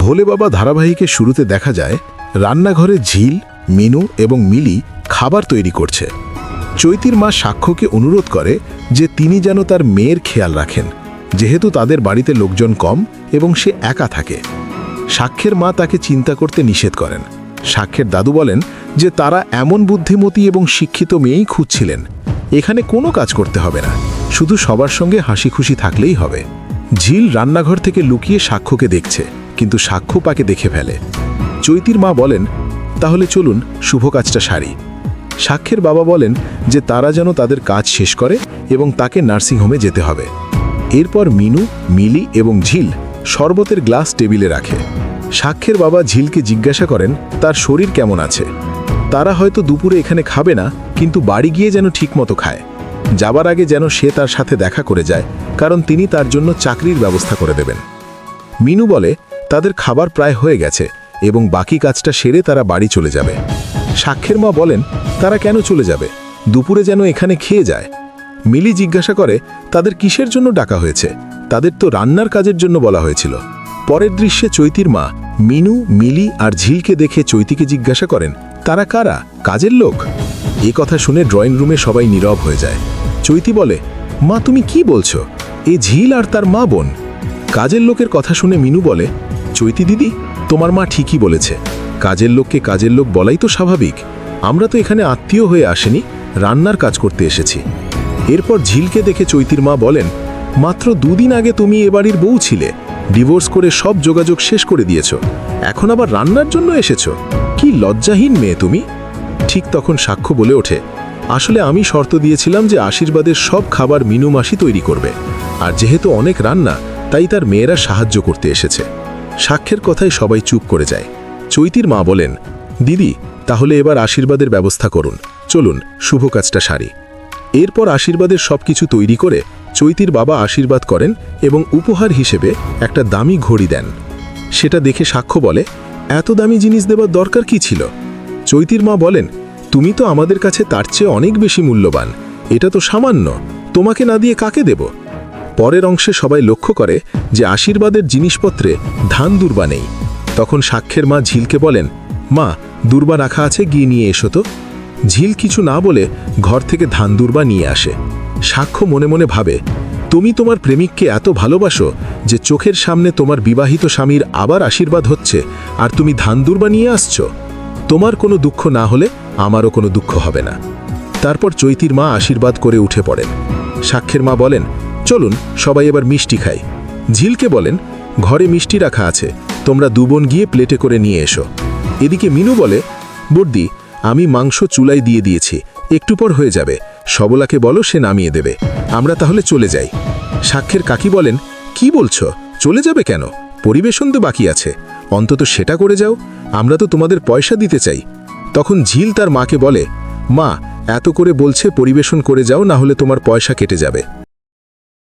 ভোলে বাবা ধারাবাহিকের শুরুতে দেখা যায় রান্নাঘরে ঝিল, মিনু এবং মিলি খাবার তৈরি করছে। চৈতির মা সাক্ষ্যকে অনুরোধ করে যে তিনি যেন তার মেয়ের খেয়াল রাখেন, যেহেতু তাদের বাড়িতে লোকজন কম এবং সে একা থাকে। সাক্ষ্যের মা তাকে চিন্তা করতে নিষেধ করেন। সাক্ষ্যের দাদু বলেন যে তারা এমন বুদ্ধিমতী এবং শিক্ষিত মেয়েই খুঁজছিলেন। এখানে কোনো কাজ করতে হবে না, শুধু সবার সঙ্গে হাসি খুশি থাকলেই হবে। ঝিল রান্নাঘর থেকে লুকিয়ে সাক্ষ্যকে দেখছে, কিন্তু সাক্ষ্য পাকে দেখে ফেলে। চৈতির মা বলেন, তাহলে চলুন শুভ কাজটা সারি। সাক্ষ্যের বাবা বলেন যে তারা যেন তাদের কাজ শেষ করে এবং তাকে নার্সিংহোমে যেতে হবে। এরপর মিনু, মিলি এবং ঝিল শরবতের গ্লাস টেবিলে রাখে। সাক্ষ্যের বাবা ঝিলকে জিজ্ঞাসা করেন তার শরীর কেমন আছে। তারা হয়তো দুপুরে এখানে খাবে না, কিন্তু বাড়ি গিয়ে যেন ঠিকমতো খায়। যাবার আগে যেন সে তার সাথে দেখা করে যায়, কারণ তিনি তার জন্য চাকরির ব্যবস্থা করে দেবেন। মিনু বলে তাদের খাবার প্রায় হয়ে গেছে এবং বাকি কাজটা সেরে তারা বাড়ি চলে যাবে। সাক্ষ্যের মা বলেন তারা কেন চলে যাবে, দুপুরে যেন এখানে খেয়ে যায়। মিলি জিজ্ঞাসা করে তাদের কিসের জন্য ডাকা হয়েছে, তাদের তো রান্নার কাজের জন্য বলা হয়েছিল। পরের দৃশ্যে চৈতির মা মিনু, মিলি আর ঝিলকে দেখে চৈতিকে জিজ্ঞাসা করেন তারা কারা, কাজের লোক? এ কথা শুনে ড্রয়িং রুমে সবাই নীরব হয়ে যায়। চৈতি বলে, মা তুমি কি বলছো? এ ঝিল আর তার মা বোন। কাজের লোকের কথা শুনে মিনু বলে, চৈতি দিদি, তোমার মা ঠিকই বলেছে, কাজের লোককে কাজের লোক বলাই তো স্বাভাবিক। আমরা তো এখানে আত্মীয় হয়ে আসেনি, রান্নার কাজ করতে এসেছি। এরপর ঝিলকে দেখে চৈতির মা বলেন, মাত্র দুদিন আগে তুমি এ বাড়ির বউ ছিলে, ডিভোর্স করে সব যোগাযোগ শেষ করে দিয়েছ, এখন আবার রান্নার জন্য এসেছ? কি লজ্জাহীন মেয়ে তুমি। ঠিক তখন সাক্ষ্য বলে ওঠে, আসলে আমি শর্ত দিয়েছিলাম যে আশীর্বাদের সব খাবার মিনু মাসি তৈরি করবে, আর যেহেতু অনেক রান্না তাই তার মেয়েরা সাহায্য করতে এসেছে। সাক্ষ্যের কথায় সবাই চুপ করে যায়। চৈতির মা বলেন, দিদি তাহলে এবার আশীর্বাদের ব্যবস্থা করুন, চলুন শুভ কাজটা সারি। এরপর আশীর্বাদের সব কিছু তৈরি করে চৈতির বাবা আশীর্বাদ করেন এবং উপহার হিসেবে একটা দামি ঘড়ি দেন। সেটা দেখে সাক্ষ্য বলে, এত দামি জিনিস দেবার দরকার কি ছিল? চৈতির মা বলেন, তুমি তো আমাদের কাছে তার চেয়ে অনেক বেশি মূল্যবান, এটা তো সামান্য, তোমাকে না দিয়ে কাকে দেব? পরের অংশে সবাই লক্ষ্য করে যে আশীর্বাদের জিনিসপত্রে ধান দুর্বা নেই। তখন সাক্ষ্যের মা ঝিলকে বলেন, মা দুর্বা রাখা আছে, গিয়ে নিয়ে এসো তো। ঝিল কিছু না বলে ঘর থেকে ধান দুর্বা নিয়ে আসে। সাক্ষ্য মনে মনে ভাবে, তুমি তোমার প্রেমিককে এত ভালোবাসো যে চোখের সামনে তোমার বিবাহিত স্বামীর আবার আশীর্বাদ হচ্ছে, আর তুমি ধান দুর্বা নিয়ে আসছো? তোমার কোনো দুঃখ না হলে আমারও কোনো দুঃখ হবে না। তারপর চৈতির মা আশীর্বাদ করে উঠে পড়েন। সাক্ষ্যের মা বলেন, চলুন সবাই এবার মিষ্টি খাই। ঝিলকে বলেন, ঘরে মিষ্টি রাখা আছে, তোমরা দুবোন গিয়ে প্লেটে করে নিয়ে এসো। এদিকে মিনু বলে, বর্দি আমি মাংস চুলায় দিয়ে দিয়েছি, একটু পর হয়ে যাবে, সবলাকে বলো সে নামিয়ে দেবে, আমরা তাহলে চলে যাই। সাক্ষ্যের কাকি বলেন, কি বলছো, চলে যাবে কেন? পরিবেশন তো বাকি আছে, অন্তত সেটা করে যাও, আমরা তো তোমাদের পয়সা দিতে চাই। তখন ঝিল তার মাকে বলে, মা এত করে বলছে পরিবেশন করে যাও, না হলে তোমার পয়সা কেটে যাবে।